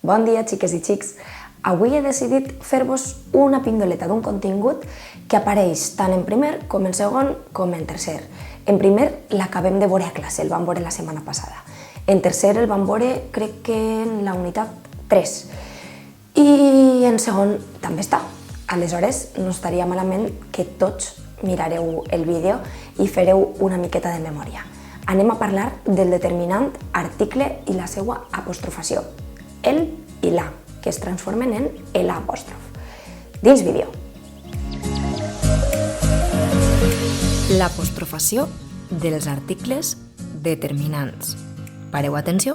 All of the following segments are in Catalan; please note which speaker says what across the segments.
Speaker 1: Bon dia, xiques i xics. Avui he decidit fer-vos una pindoleta d'un contingut que apareix tant en primer com en segon com en tercer. En primer l'acabem de veure a classe, el vam veure la setmana passada. En tercer el vam veure, crec que en la unitat 3. I en segon també està. Aleshores, no estaria malament que tots mirareu el vídeo i fareu una miqueta de memòria. Anem a parlar del determinant article i la seva apostrofació. El i la, que es transformen en el apòstrof. Dins vídeo.
Speaker 2: L'apostrofació dels articles determinants. Pareu atenció.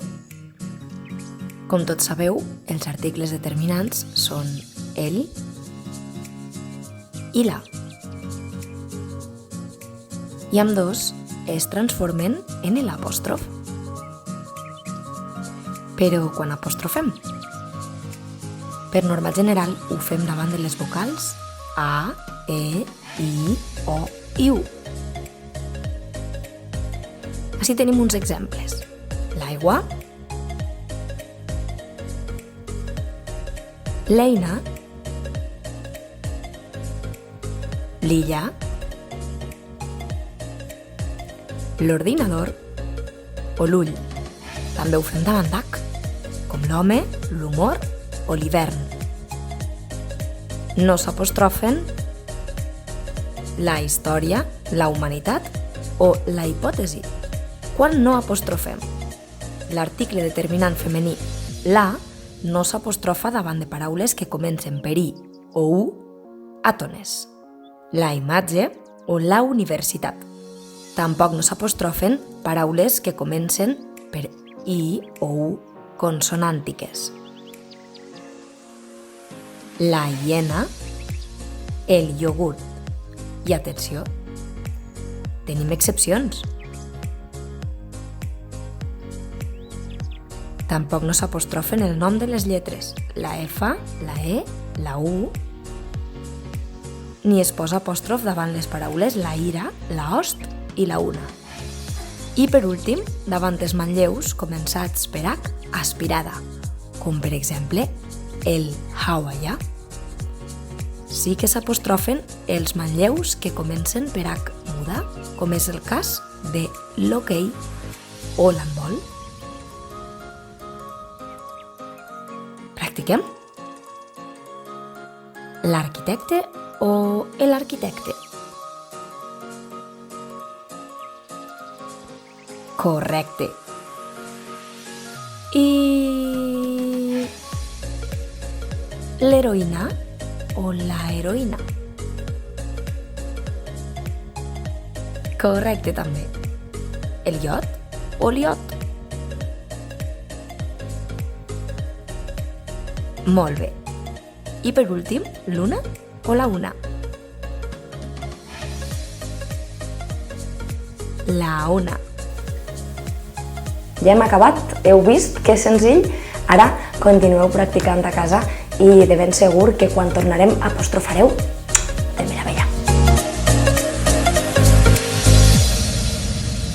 Speaker 2: Com tots sabeu, els articles determinants són el i la. I ambdós es transformen en l'apòstrof. Però quan apostrofem? Per norma general ho fem davant de les vocals A, E, I, O i U. Així tenim uns exemples. L'aigua, l'eina, l'illa, l'ordinador o l'ull. També ho fem davant d'H, com l'home, l'humor o l'hivern. No s'apostrofen la història, la humanitat o la hipòtesi. Quan no apostrofem? L'article determinant femení, la, no s'apostrofa davant de paraules que comencen per i o u àtones. La imatge o la universitat. Tampoc no s'apostrofen paraules que comencen per i o u consonàntiques. La hiena, el iogurt. I atenció, tenim excepcions. Tampoc no s'apostrofen el nom de les lletres, la F, la E, la U, ni es posa apòstrof davant les paraules la ira, la host i la una. I per últim, davant els manlleus començats per H aspirada, com per exemple el hawaià. Sí que s'apostrofen els manlleus que comencen per H muda, com és el cas de l'hoquei o l'handbol. Practiquem? L'arquitecte o l'arquitecte? Correcte. I l'heroïna o la heroïna? Correcte també. El iot o l'iot? Molt bé. I per últim, l'una o la una? La una.
Speaker 1: Ja hem acabat, heu vist que és senzill? Ara continueu practicant a casa i de ben segur que quan tornarem apostrofareu